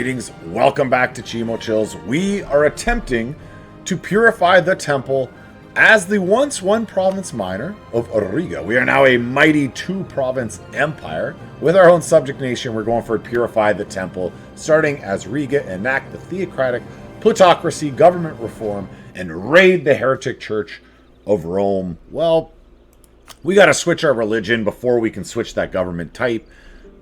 Greetings, welcome back to Chimo Chills. We are attempting to purify the temple as the once one province minor of Riga. We are now a mighty two province empire. With our own subject nation, we're going for Purify the Temple, starting as Riga, enact the theocratic plutocracy, government reform, and raid the heretic church of Rome. Well, we got to switch our religion before we can switch that government type,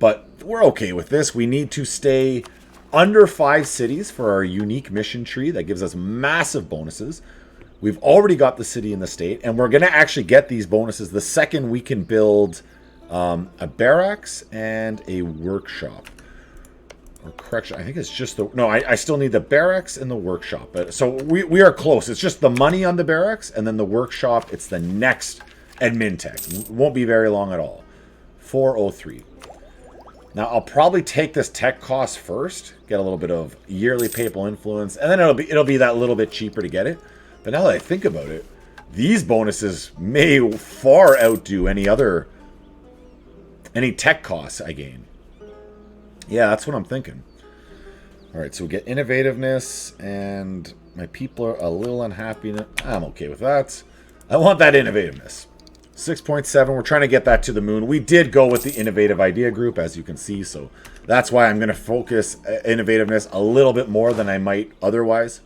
but we're okay with this. We need to stay under 5 cities for our unique mission tree that gives us massive bonuses. We've already got the city and the state, and we're going to actually get these bonuses the second we can build a barracks and a workshop. Or correction, I think it's just the... No, I still need the barracks and the workshop. So we are close. It's just the money on the barracks, and then the workshop, it's the next admin tech. Won't be very long at all. 403. Now, I'll probably take this tech cost first, get a little bit of yearly papal influence, and then it'll be that little bit cheaper to get it. But now that I think about it, these bonuses may far outdo any tech costs I gain. Yeah, that's what I'm thinking. All right, so we get innovativeness, and my people are a little unhappy. I'm okay with that. I want that innovativeness. 6.7, we're trying to get that to the moon. We did go with the innovative idea group, as you can see, so that's why I'm going to focus innovativeness a little bit more than I might otherwise.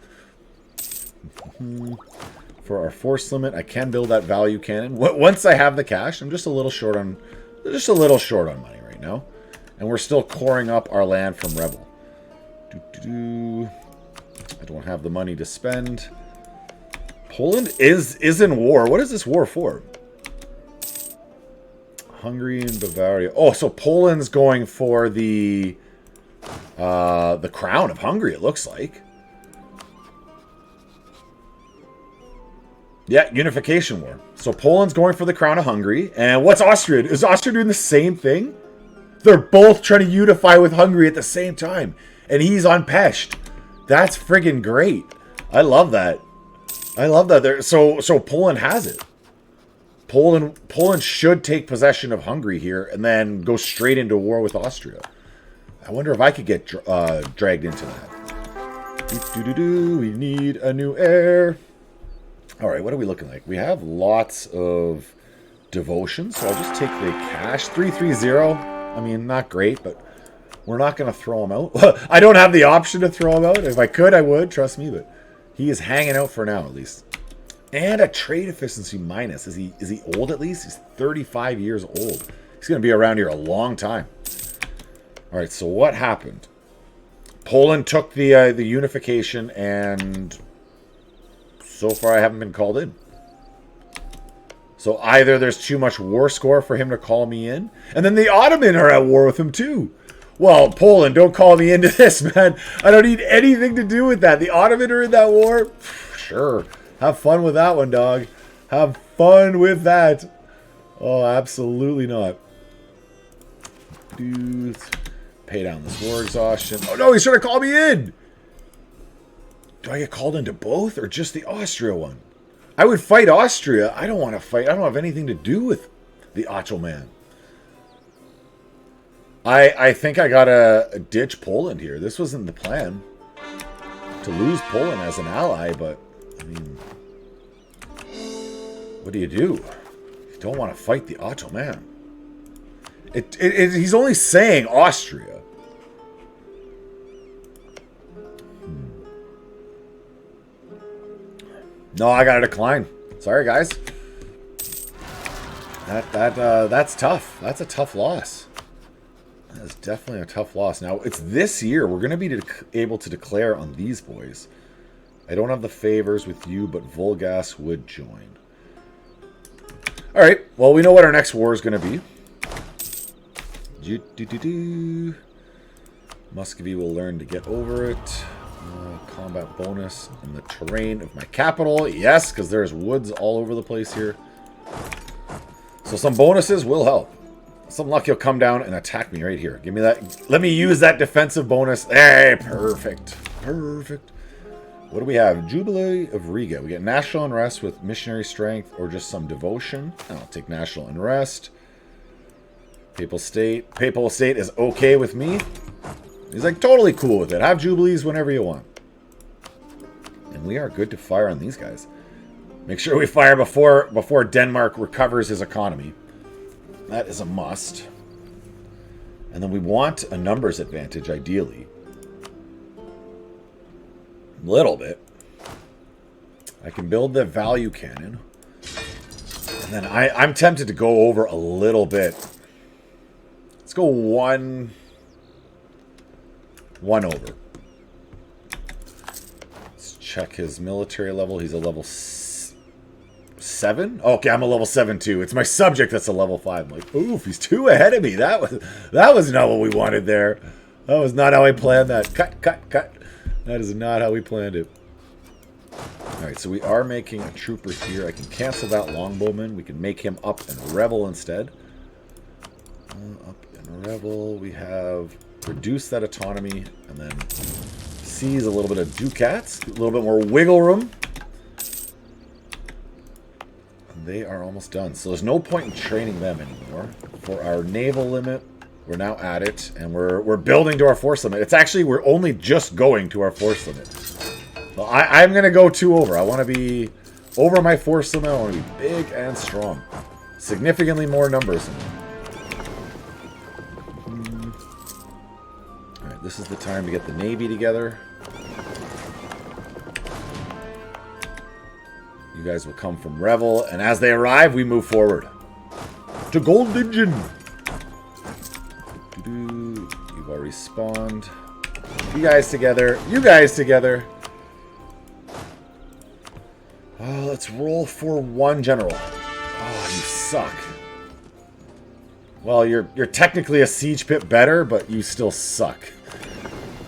For our force limit, I can build that value cannon. Once I have the cash, I'm just a little short on money right now, and we're still coring up our land from rebel. I don't have the money to spend. Poland is in war. What is this war for? Hungary and Bavaria. Oh, so Poland's going for the crown of Hungary, it looks like. Yeah, unification war. So Poland's going for the crown of Hungary. And what's Austria? Is Austria doing the same thing? They're both trying to unify with Hungary at the same time. And he's on Pest. That's friggin' great. I love that. I love that. So Poland has it. Poland should take possession of Hungary here and then go straight into war with Austria. I wonder if I could get dragged into that. We need a new heir. All right, what are we looking like? We have lots of devotion, so I'll just take the cash. 330. I mean, not great, but we're not going to throw him out. I don't have the option to throw him out. If I could, I would. Trust me, but he is hanging out for now, at least. And a trade efficiency minus. Is he old at least? He's 35 years old. He's going to be around here a long time. All right, so what happened? Poland took the unification, and so far I haven't been called in. So either there's too much war score for him to call me in, and then the Ottoman are at war with him too. Well, Poland, don't call me into this, man. I don't need anything to do with that. The Ottoman are in that war? Sure. Have fun with that one, dog. Have fun with that. Oh, absolutely not. Dude, pay down this war exhaustion. Oh, no, he's trying to call me in. Do I get called into both or just the Austria one? I would fight Austria. I don't want to fight. I don't have anything to do with the Ottoman. I think I got to ditch Poland here. This wasn't the plan. To lose Poland as an ally, but... I mean, what do? You don't want to fight the Ottoman. He's only saying Austria. No, I gotta decline. Sorry, guys. That's tough. That's a tough loss. That's definitely a tough loss. Now, it's this year. We're going to be able to declare on these boys. I don't have the favors with you, but Volgas would join. All right. Well, we know what our next war is going to be. Muscovy will learn to get over it. Combat bonus in the terrain of my capital. Yes, because there's woods all over the place here. So some bonuses will help. Some luck he'll come down and attack me right here. Give me that. Let me use that defensive bonus. Hey, perfect. Perfect. What do we have? Jubilee of Riga. We get national unrest with missionary strength or just some devotion. I'll take national unrest. Papal state. Papal state is okay with me. He's like, totally cool with it. Have Jubilees whenever you want. And we are good to fire on these guys. Make sure we fire before Denmark recovers his economy. That is a must. And then we want a numbers advantage, ideally. A little bit. I can build the value cannon. And then I'm tempted to go over a little bit. Let's go one over. Let's check his military level. He's a level 7? Okay, I'm a level 7 too. It's my subject that's a level 5. I'm like, oof, he's 2 ahead of me. That was not what we wanted there. That was not how I planned that. Cut. That is not how we planned it. Alright, so we are making a trooper here. I can cancel that longbowman. We can make him up and rebel instead. Up and rebel. We have reduced that autonomy and then seize a little bit of ducats. A little bit more wiggle room. And they are almost done. So there's no point in training them anymore. For our naval limit, we're now at it. And we're building to our force limit. It's actually, we're only just going to our force limit. Well, I'm going to go 2 over. I want to be over my force limit. I want to be big and strong. Significantly more numbers. Alright, this is the time to get the Navy together. You guys will come from Revel. And as they arrive, we move forward. To Gold Engine. You've already spawned. You guys together. You guys together. Let's roll for 1 general. Oh, you suck. Well, you're technically a siege pit better, but you still suck.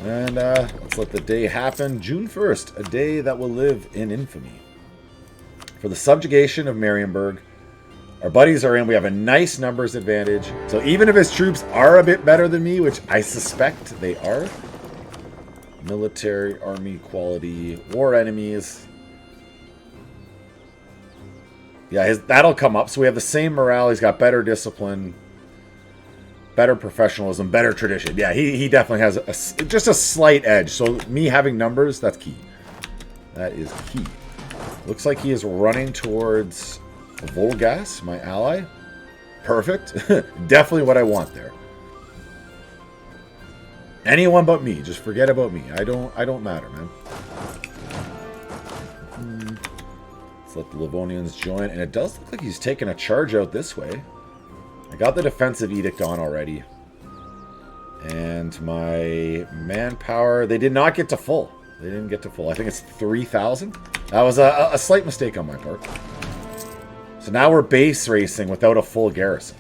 And let's let the day happen. June 1st, a day that will live in infamy. For the subjugation of Marienburg, our buddies are in. We have a nice numbers advantage. So even if his troops are a bit better than me, which I suspect they are, military, army, quality, war enemies. Yeah, that'll come up. So we have the same morale. He's got better discipline, better professionalism, better tradition. Yeah, he definitely has just a slight edge. So me having numbers, that's key. That is key. Looks like he is running towards Volgas, my ally. Perfect. Definitely what I want there. Anyone but me. Just forget about me. I don't matter, man. Let the Livonians join, and it does look like he's taking a charge out this way. I got the defensive edict on already. And my manpower, they did not get to full. They didn't get to full. I think it's 3,000. That was a slight mistake on my part. So now we're base racing without a full garrison.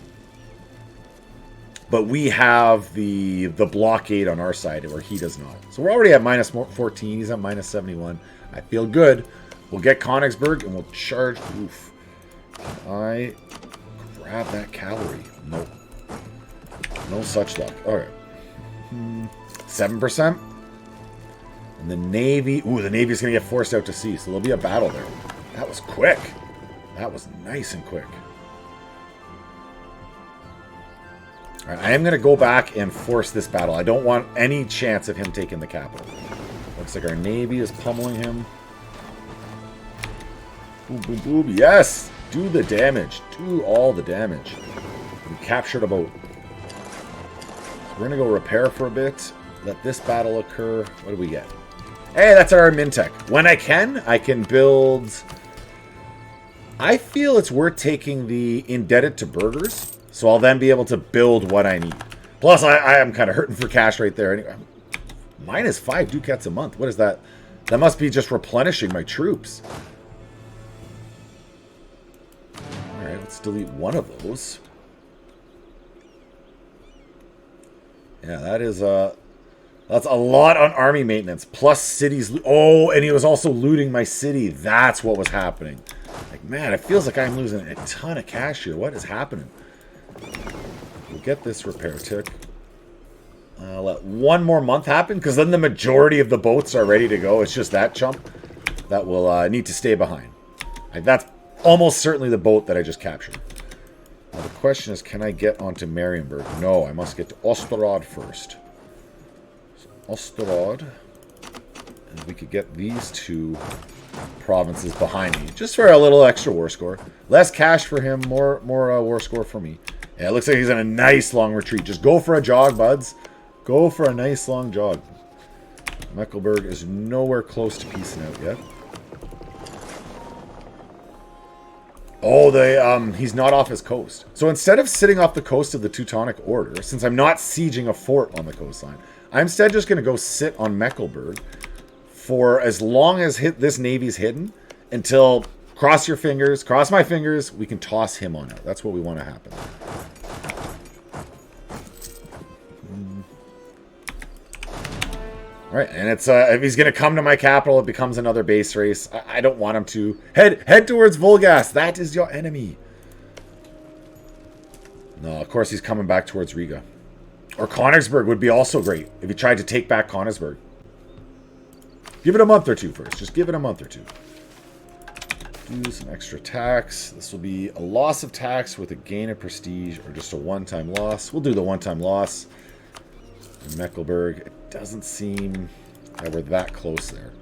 But we have the blockade on our side where he does not. So we're already at minus 14. He's at minus 71. I feel good. We'll get Königsberg and we'll charge. Oof. Can I grab that cavalry? Nope. No such luck. Alright. 7%. And the Navy. Ooh, the Navy's going to get forced out to sea. So there'll be a battle there. That was quick. That was nice and quick. Alright, I am going to go back and force this battle. I don't want any chance of him taking the capital. Looks like our Navy is pummeling him. Boom, boom, boom. Yes! Do the damage. Do all the damage. We captured a boat. We're going to go repair for a bit. Let this battle occur. What do we get? Hey, that's our Mintech. When I can build... I feel it's worth taking the indebted to burghers. So I'll then be able to build what I need. Plus, I am kind of hurting for cash right there. Anyway, minus 5 ducats a month. What is that? That must be just replenishing my troops. Alright, let's delete one of those. Yeah, that is that's a lot on army maintenance. Plus cities. Oh, and he was also looting my city. That's what was happening. Like, man, it feels like I'm losing a ton of cash here. What is happening? We'll get this repair tick. Let one more month happen, because then the majority of the boats are ready to go. It's just that chump that will need to stay behind. That's almost certainly the boat that I just captured. Now the question is, can I get onto Marienburg? No, I must get to Osterod first. Osterod. And we could get these two provinces behind me. Just for a little extra war score. Less cash for him, more war score for me. Yeah, it looks like he's in a nice long retreat. Just go for a jog, buds. Go for a nice long jog. Mecklenburg is nowhere close to piecing out yet. Oh, he's not off his coast. So instead of sitting off the coast of the Teutonic Order, since I'm not sieging a fort on the coastline, I'm instead just going to go sit on Mecklenburg for as long as this navy's hidden until, cross your fingers, cross my fingers, we can toss him on out. That's what we want to happen. All right, and it's if he's going to come to my capital, it becomes another base race. I don't want him to. Head towards Volgas. That is your enemy. No, of course he's coming back towards Riga. Or Königsberg would be also great if he tried to take back Königsberg. Give it a month or two first. Just give it a month or two. Do some extra tax. This will be a loss of tax with a gain of prestige or just a one-time loss. We'll do the one-time loss. In Mecklenburg, it doesn't seem that we're that close there.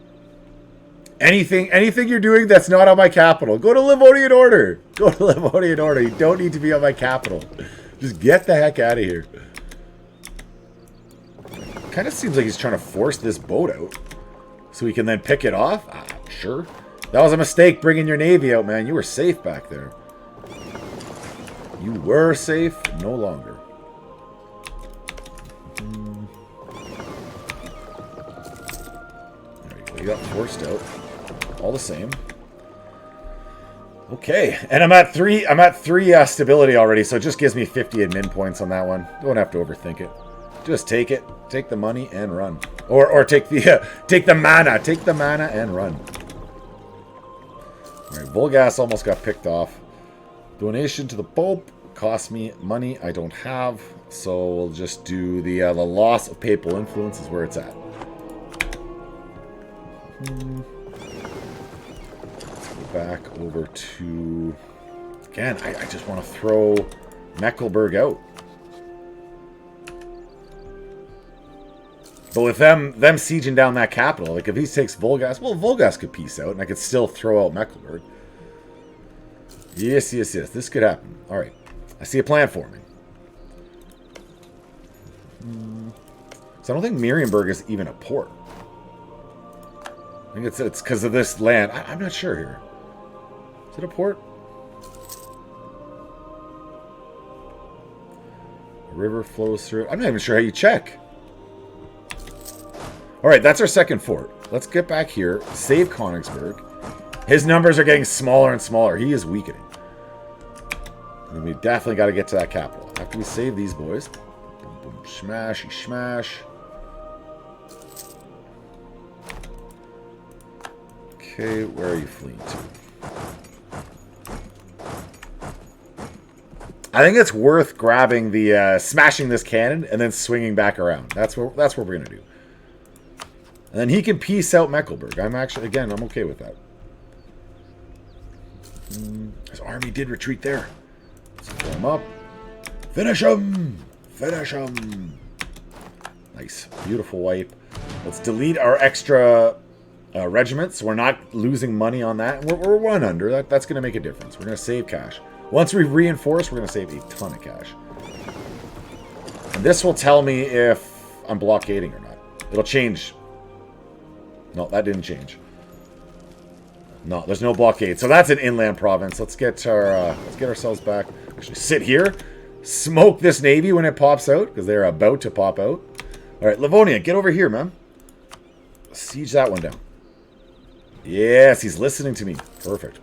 Anything you're doing that's not on my capital, go to Livonian Order. Go to Livonian Order. You don't need to be on my capital. Just get the heck out of here. Kind of seems like he's trying to force this boat out so he can then pick it off. Sure. That was a mistake bringing your navy out, man. You were safe back there. You were safe, no longer. There you go. You got forced out. All the same. Okay, and I'm at three stability already, so it just gives me 50 admin points on that one. Don't have to overthink it. Just take it, take the money, and run. Or take the mana, and run. All right, Volgas almost got picked off. Donation to the Pope cost me money I don't have, so we'll just do the loss of papal influence is where it's at. Let's go back over to again. I just want to throw Mecklenburg out. But with them sieging down that capital, like if he takes Volgas, well, Volgas could peace out, and I could still throw out Mecklenburg. Yes. This could happen. All right. I see a plan forming. So I don't think Marienburg is even a port. I think it's because of this land. I'm not sure here. Is it a port? A river flows through it. I'm not even sure how you check. All right, that's our second fort. Let's get back here. Save Königsberg. His numbers are getting smaller and smaller. He is weakening. And we definitely got to get to that capital. After we save these boys. Boom, boom, smashy, smash. Okay, where are you fleeing to? I think it's worth grabbing the, smashing this cannon and then swinging back around. That's what we're going to do. And then he can peace out Mecklenburg. I'm okay with that. His army did retreat there. Let's pull him up. Finish him! Finish him! Nice. Beautiful wipe. Let's delete our extra regiments. So we're not losing money on that. We're one under. That's going to make a difference. We're going to save cash. Once we reinforce, we're going to save a ton of cash. And this will tell me if I'm blockading or not. It'll change. No, that didn't change. No, there's no blockade. So that's an inland province. Let's get ourselves back. Actually, sit here, smoke this navy when it pops out because they're about to pop out. All right, Livonia, get over here, man. Siege that one down. Yes, he's listening to me. Perfect.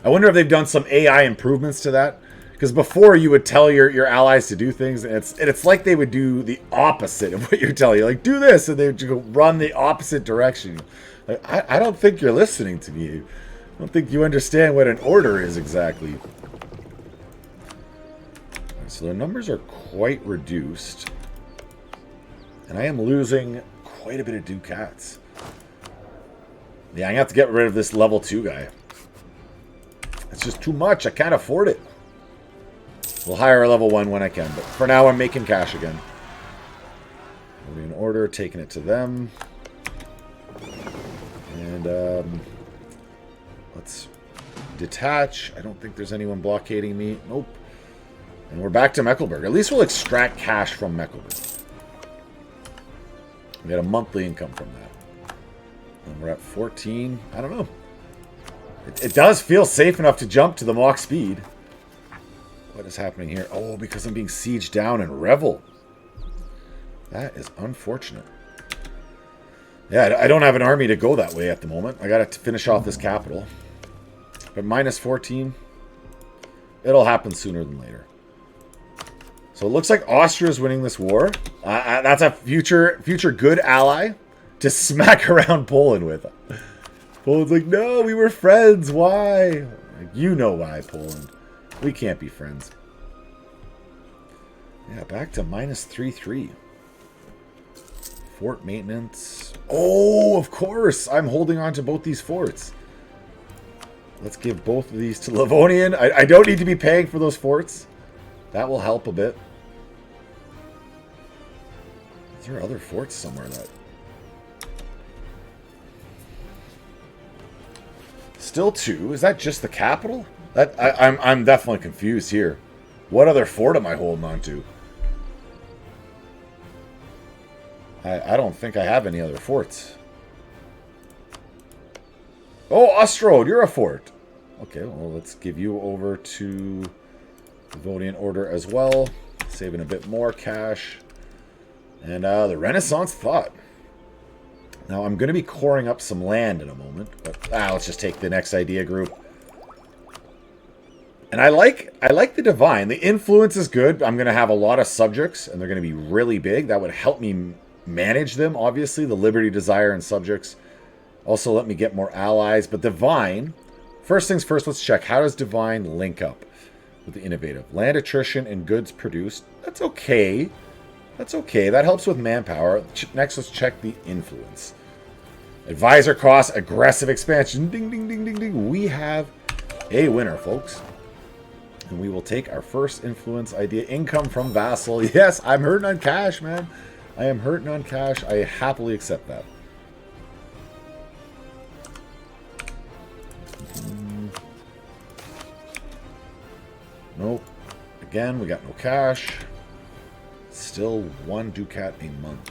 I wonder if they've done some AI improvements to that. Because before you would tell your allies to do things, and it's like they would do the opposite of what you're telling you. Like, do this, and they would go run the opposite direction. Like, I don't think you're listening to me. I don't think you understand what an order is exactly. So their numbers are quite reduced. And I am losing quite a bit of ducats. Yeah, I'm going to have to get rid of this level 2 guy. It's just too much. I can't afford it. We'll hire a level 1 when I can, but for now I'm making cash again. Moving order, taking it to them. And let's detach. I don't think there's anyone blockading me. Nope. And we're back to Mecklenburg. At least we'll extract cash from Mecklenburg. We get a monthly income from that. And we're at 14. I don't know. It does feel safe enough to jump to the Mach speed. What is happening here? Oh, because I'm being sieged down in Revel. That is unfortunate. Yeah, I don't have an army to go that way at the moment. I got to finish off this capital. But minus 14, it'll happen sooner than later. So it looks like Austria's winning this war. That's a future good ally to smack around Poland with. Poland's like, no, we were friends. Why? Like, you know why, Poland. We can't be friends. Yeah, back to minus 3-3. Fort maintenance. Oh, of course. I'm holding on to both these forts. Let's give both of these to Livonian. I don't need to be paying for those forts. That will help a bit. Is there other forts somewhere that... Still 2? Is that just the capital? I'm definitely confused here. What other fort am I holding on to? I don't think I have any other forts. Oh, Ostrode, you're a fort. Okay, well, let's give you over to Livonian Order as well. Saving a bit more cash. And the Renaissance Thought. Now, I'm going to be coring up some land in a moment. But let's just take the next idea group. And I like the Divine. The influence is good. I'm going to have a lot of subjects, and they're going to be really big. That would help me manage them, obviously. The Liberty, Desire, and subjects. Also, let me get more allies. But Divine, first things first, let's check. How does Divine link up with the Innovative? Land attrition and goods produced. That's okay. That's okay. That helps with manpower. Next, let's check the influence. Advisor costs, aggressive expansion. Ding, ding, ding, ding, ding. We have a winner, folks. And we will take our first influence idea. Income from vassal. Yes, I'm hurting on cash, man. I am hurting on cash. I happily accept that. Nope. Again, we got no cash. Still 1 ducat a month.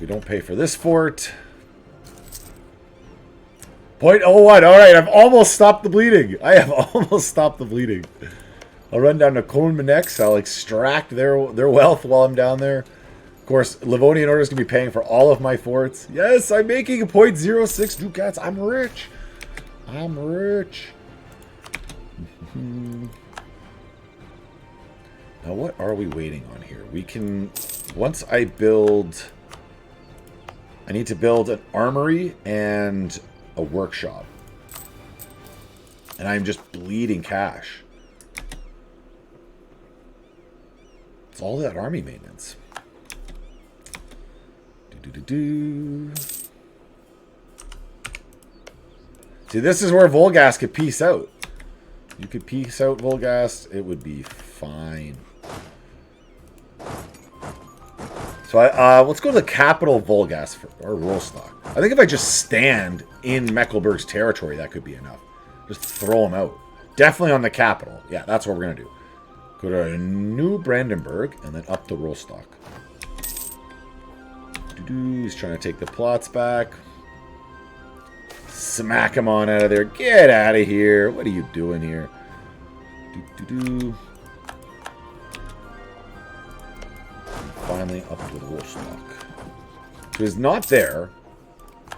We don't pay for this fort. 0.01. Alright, I've almost stopped the bleeding. I have almost stopped the bleeding. I'll run down to Kolmenex. I'll extract their wealth while I'm down there. Of course, Livonian Order is going to be paying for all of my forts. Yes, I'm making a 0.06 ducats. I'm rich. I'm rich. Now, what are we waiting on here? We can... Once I build... I need to build an armory and a workshop. And I'm just bleeding cash. It's all that army maintenance. See, this is where Volgast could peace out. You could peace out Volgast, it would be fine. So let's go to the capital of Volgast or Rostock. I think if I just stand in Mecklenburg's territory, that could be enough. Just throw them out. Definitely on the capital. Yeah, that's what we're going to do. Go to New Brandenburg and then up to Rostock. He's trying to take the plots back. Smack him on out of there. Get out of here. What are you doing here? Finally up to Rostock. So he's not there.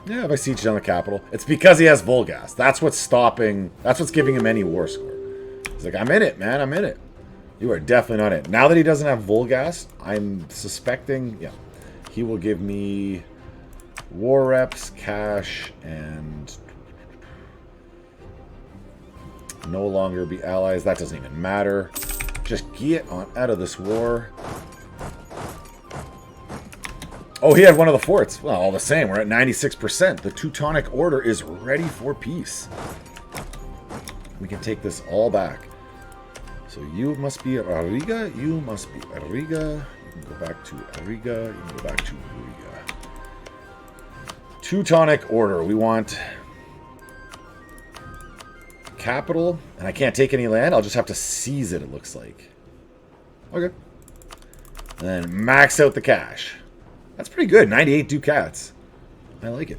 Yeah, if I siege down the capital. It's because he has Volgast. That's what's stopping. That's what's giving him any war score. He's like, I'm in it, man. I'm in it. You are definitely not in it. Now that he doesn't have Volgast, I'm suspecting, yeah, he will give me war reps, cash, and no longer be allies. That doesn't even matter. Just get on out of this war. Oh, he had one of the forts. Well, all the same, we're at 96%. The Teutonic Order is ready for peace. We can take this all back. So you must be Riga, you must be Riga, You can go back to Riga. You can go back to Riga. Teutonic order. We want capital, and I can't take any land. I'll just have to seize it, it looks like. Okay. And then max out the cash. That's pretty good. 98 ducats. I like it.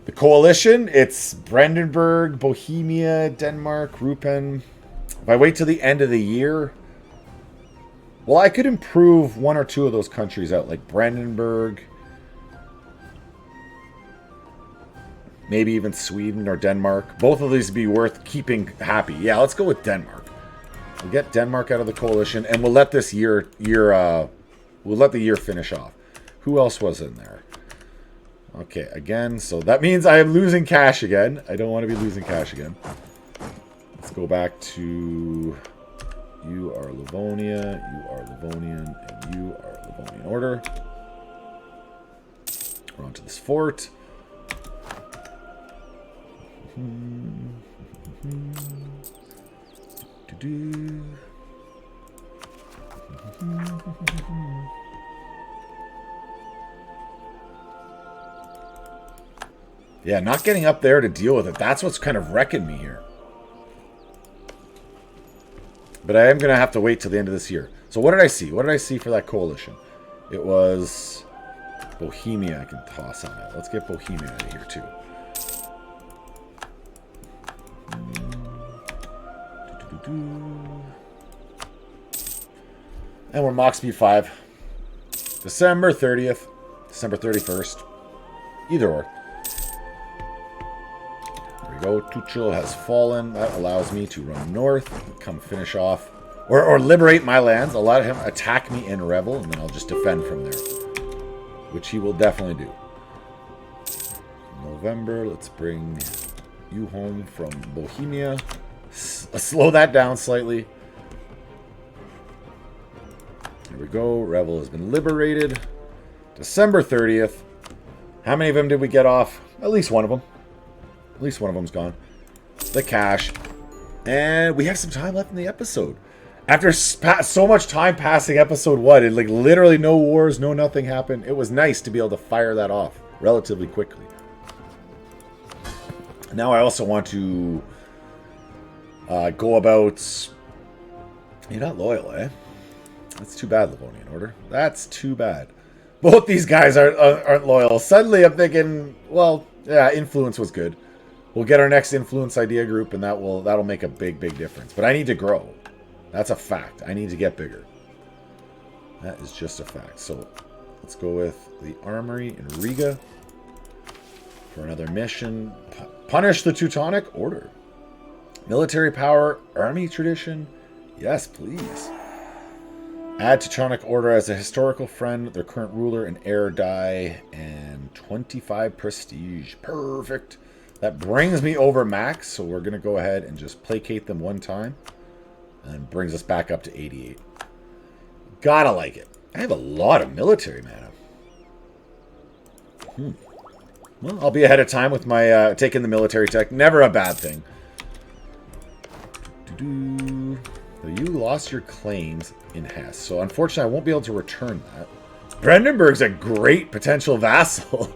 The coalition, it's Brandenburg, Bohemia, Denmark, Rupen. If I wait till the end of the year, well, I could improve one or two of those countries out, like Brandenburg, maybe even Sweden or Denmark. Both of these would be worth keeping happy. Yeah, let's go with Denmark. We'll get Denmark out of the coalition, and we'll let this year we'll let the year finish off. Who else was in there? Okay, again, so that means I am losing cash again. I don't want to be losing cash again. Let's go back to... You are Livonia, you are Livonian, and you are Livonian order. We're on to this fort. Yeah, not getting up there to deal with it. That's what's kind of wrecking me here. But I am going to have to wait till the end of this year. So what did I see? What did I see for that coalition? It was Bohemia I can toss on it. Let's get Bohemia out of here too. And we're Mach Speed 5. December 30th. December 31st. Either or. Go. Tuchel has fallen. That allows me to run north, come finish off, or liberate my lands. I'll let him attack me in Revel, and then I'll just defend from there, which he will definitely do. November, let's bring you home from Bohemia. Slow that down slightly. There we go. Revel has been liberated. December 30th. How many of them did we get off? At least one of them. At least one of them's gone. The cash. And we have some time left in the episode. After so much time passing episode 1, and like literally no wars, no nothing happened, it was nice to be able to fire that off relatively quickly. Now I also want to go about... You're not loyal, eh? That's too bad, Livonian Order. That's too bad. Both these guys aren't loyal. Suddenly I'm thinking, well, yeah, influence was good. We'll get our next influence idea group, and that'll make a big, big difference. But I need to grow. That's a fact. I need to get bigger. That is just a fact. So let's go with the armory in Riga for another mission. Punish the Teutonic Order. Military power, army tradition. Yes, please. Add Teutonic Order as a historical friend. Their current ruler and heir die, and 25 prestige. Perfect. That brings me over max, so we're going to go ahead and just placate them one time. And brings us back up to 88. Gotta like it. I have a lot of military mana. Well, I'll be ahead of time with my taking the military tech. Never a bad thing. So you lost your claims in Hesse. So unfortunately, I won't be able to return that. Brandenburg's a great potential vassal.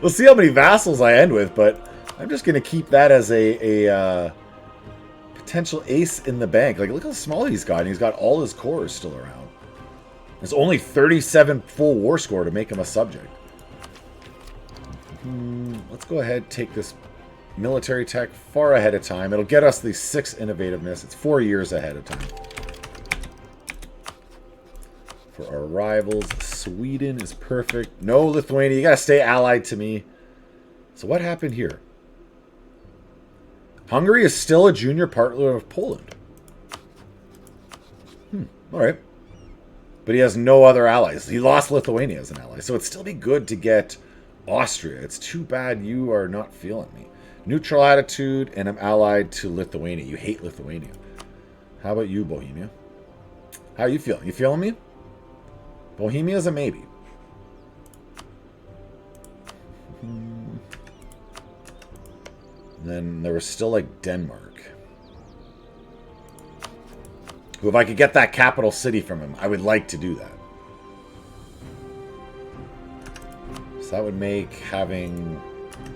We'll see how many vassals I end with, but I'm just going to keep that as a potential ace in the bank. Like, look how small he's got. And he's got all his cores still around. There's only 37 full war score to make him a subject. Let's go ahead and take this military tech far ahead of time. It'll get us the 6 innovativeness. It's 4 years ahead of time. For our rivals, Sweden is perfect. No Lithuania. You got to stay allied to me. So what happened here? Hungary is still a junior partner of Poland. All right. But he has no other allies. He lost Lithuania as an ally. So it'd still be good to get Austria. It's too bad you are not feeling me. Neutral attitude, and I'm allied to Lithuania. You hate Lithuania. How about you, Bohemia? How are you feeling? You feeling me? Bohemia's a maybe. Then there was still like Denmark. Who, if I could get that capital city from him, I would like to do that. So that would make having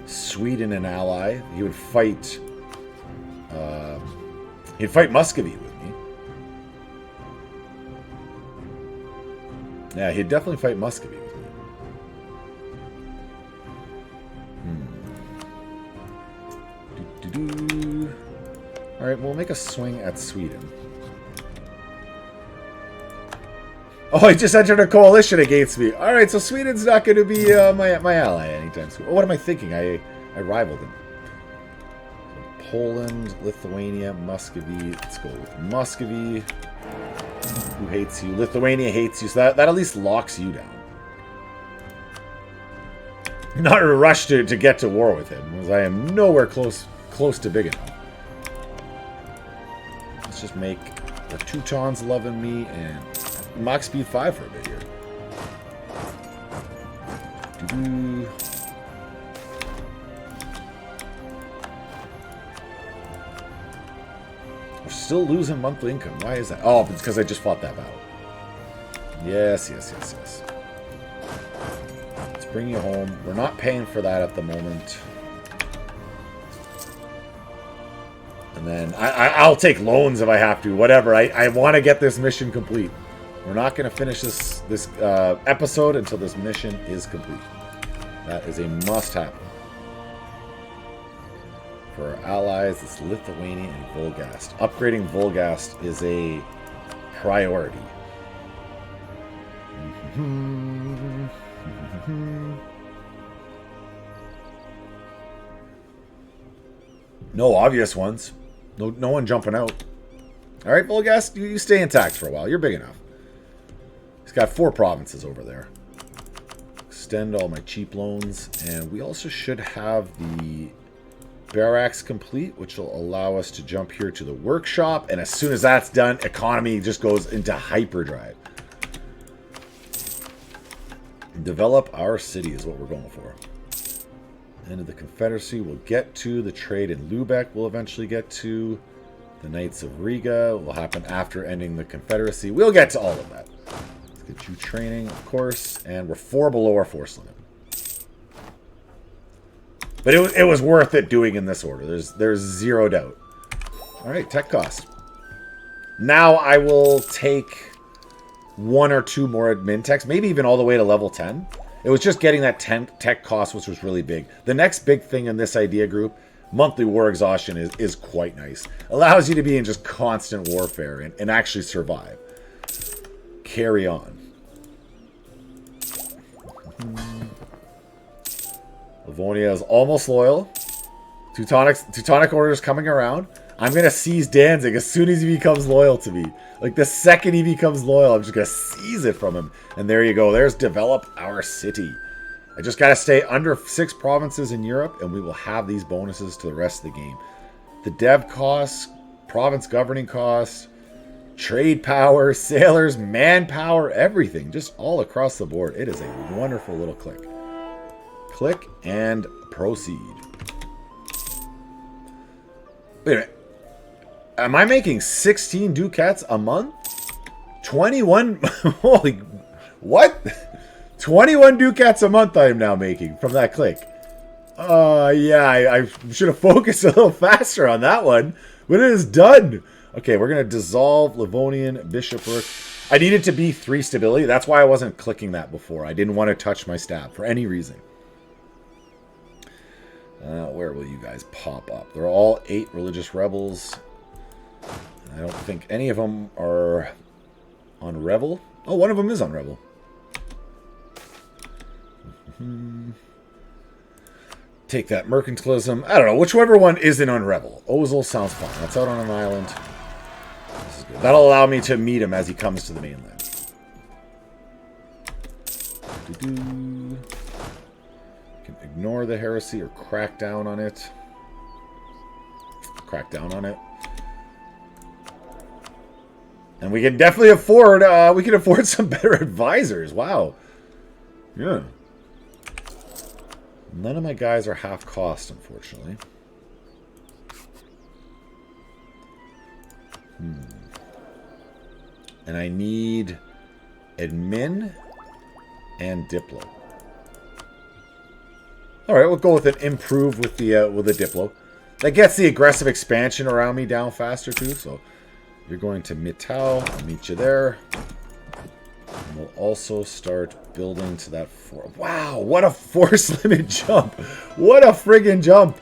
Sweden an ally. He would fight... he'd fight Muscovy with me. Yeah, he'd definitely fight Muscovy with me. Alright, we'll make a swing at Sweden. Oh, he just entered a coalition against me. Alright, so Sweden's not going to be my ally anytime soon. Oh, what am I thinking? I rivaled him. So Poland, Lithuania, Muscovy. Let's go with Muscovy. Who hates you? Lithuania hates you, so that at least locks you down. Not in a rush to get to war with him, because I am nowhere close to big enough. Let's just make the Teutons loving me and Mach speed 5 for a bit here. We're still losing monthly income. Why is that? Oh, it's because I just fought that battle. Yes. Let's bring you home. We're not paying for that at the moment. And then I'll take loans if I have to. Whatever. I want to get this mission complete. We're not going to finish this episode until this mission is complete. That is a must-happen. For our allies, it's Lithuania and Volgast. Upgrading Volgast is a priority. No obvious ones. No one jumping out. All right, Volgast, you stay intact for a while. You're big enough. He's got 4 provinces over there. Extend all my cheap loans. And we also should have the barracks complete, which will allow us to jump here to the workshop. And as soon as that's done, economy just goes into hyperdrive. Develop our city is what we're going for. End of the Confederacy we'll get to. The trade in Lubeck we'll eventually get to. The Knights of Riga will happen after ending the Confederacy. We'll get to all of that. Let's get you training, of course. And we're 4 below our force limit. But it was worth it doing in this order. There's zero doubt. Alright, tech cost. Now I will take 1 or 2 more admin techs. Maybe even all the way to level 10. It was just getting that tech cost, which was really big. The next big thing in this idea group, monthly war exhaustion, is quite nice. Allows you to be in just constant warfare and actually survive. Carry on. Livonia is almost loyal. Teutonic order is coming around. I'm going to seize Danzig as soon as he becomes loyal to me. Like, the second he becomes loyal, I'm just going to seize it from him. And there you go. There's develop our city. I just got to stay under 6 provinces in Europe, and we will have these bonuses to the rest of the game. The dev costs, province governing costs, trade power, sailors, manpower, everything. Just all across the board. It is a wonderful little click. Click and proceed. Wait a minute. Am I making 16 ducats a month? 21? Holy... What? 21 ducats a month I am now making from that click. Yeah, I should have focused a little faster on that one. But it is done. Okay, we're going to dissolve Livonian bishopric. I needed to be 3 stability. That's why I wasn't clicking that before. I didn't want to touch my stab for any reason. Where will you guys pop up? They're all 8 religious rebels. I don't think any of them are on Rebel. Oh, one of them is on Rebel. Take that mercantilism. I don't know. Whichever one isn't on Rebel. Ozel sounds fun. That's out on an island. This is good. That'll allow me to meet him as he comes to the mainland. You can ignore the heresy or crack down on it. Crack down on it. And we can definitely afford, some better advisors. Wow. Yeah. None of my guys are half cost, unfortunately. And I need admin and diplo. All right, we'll go with an improve with the diplo. That gets the aggressive expansion around me down faster too. So you're going to Mittal. I'll meet you there. And we'll also start building to that wow, what a force limit jump. What a friggin' jump.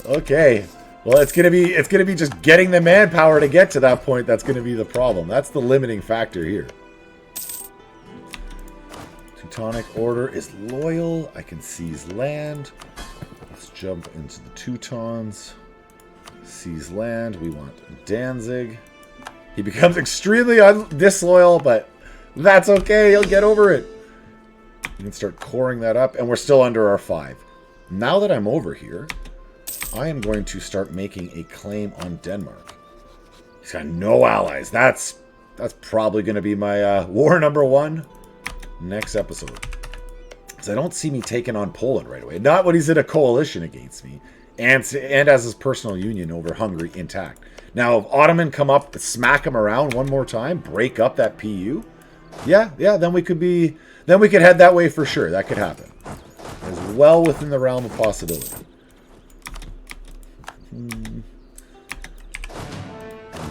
Okay. Well, it's gonna be just getting the manpower to get to that point that's gonna be the problem. That's the limiting factor here. Teutonic order is loyal. I can seize land. Let's jump into the Teutons. Seize land. We want Danzig. He becomes extremely disloyal, but that's okay. He'll get over it. You can start coring that up, and we're still under our 5. Now that I'm over here, I am going to start making a claim on Denmark. He's got no allies. That's probably going to be my war number 1 next episode. Because I don't see me taking on Poland right away. Not when he's in a coalition against me. And as his personal union over Hungary intact. Now, if Ottoman come up, smack him around one more time, break up that PU, yeah, then we could head that way for sure. That could happen. It's well within the realm of possibility.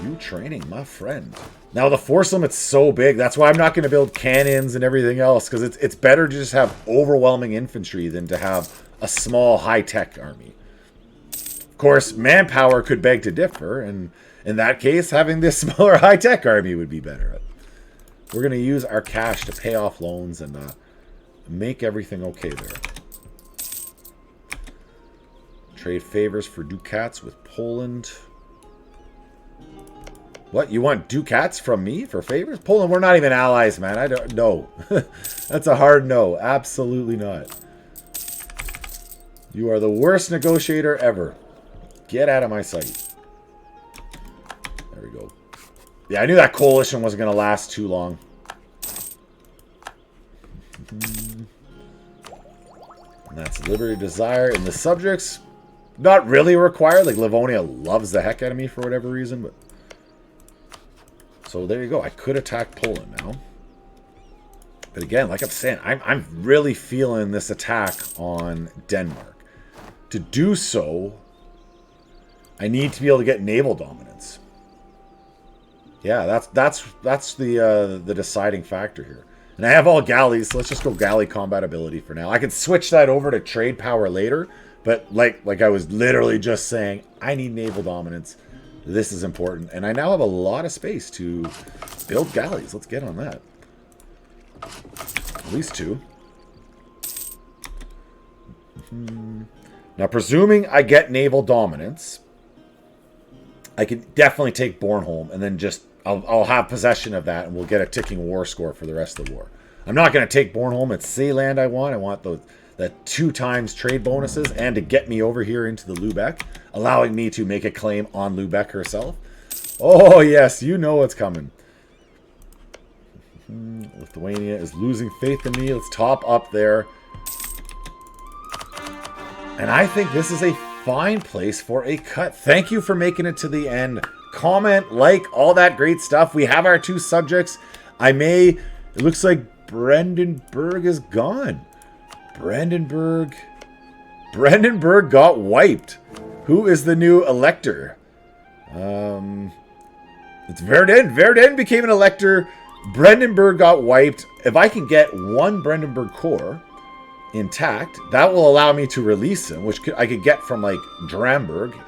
You training, my friend. Now the force limit's so big. That's why I'm not going to build cannons and everything else, because it's better to just have overwhelming infantry than to have a small high-tech army. Of course, manpower could beg to differ, and in that case, having this smaller high-tech army would be better. We're going to use our cash to pay off loans and make everything okay there. Trade favors for ducats with Poland. What? You want ducats from me for favors? Poland, we're not even allies, man. I don't know. That's a hard no. Absolutely not. You are the worst negotiator ever. Get out of my sight. There we go. Yeah, I knew that coalition wasn't going to last too long. And that's Liberty Desire. And the subjects, not really required. Like, Livonia loves the heck out of me for whatever reason. But so there you go. I could attack Poland now. But again, like I'm saying, I'm really feeling this attack on Denmark. To do so, I need to be able to get naval dominance. Yeah, that's the deciding factor here. And I have all galleys, so let's just go galley combat ability for now. I can switch that over to trade power later, but like I was literally just saying, I need naval dominance. This is important. And I now have a lot of space to build galleys. Let's get on that. At least 2. Now, presuming I get naval dominance, I can definitely take Bornholm, and then just I'll have possession of that, and we'll get a ticking war score for the rest of the war. I'm not going to take Bornholm. It's sea land I want. I want the 2 times trade bonuses, and to get me over here into the Lübeck, allowing me to make a claim on Lübeck herself. Oh, yes, you know what's coming. Lithuania is losing faith in me. Let's top up there. And I think this is a fine place for a cut. Thank you for making it to the end. Comment, like, all that great stuff. We have our 2 subjects. It looks like Brandenburg is gone. Brandenburg got wiped. Who is the new elector? It's Verden. Verden became an elector. Brandenburg got wiped. If I can get 1 Brandenburg core intact, that will allow me to release him, which I could get from like Dramberg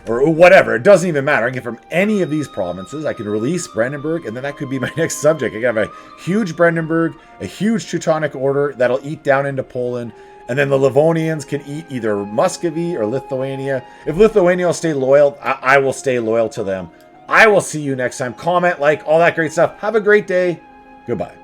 or whatever. It doesn't even matter. I can get from any of these provinces. I can release Brandenburg, and then that could be my next subject. I can have a huge Brandenburg, a huge Teutonic order that'll eat down into Poland, and then the Livonians can eat either Muscovy or Lithuania. If Lithuania will stay loyal, I will stay loyal to them. I will see you next time. Comment, like, all that great stuff. Have a great day. Goodbye.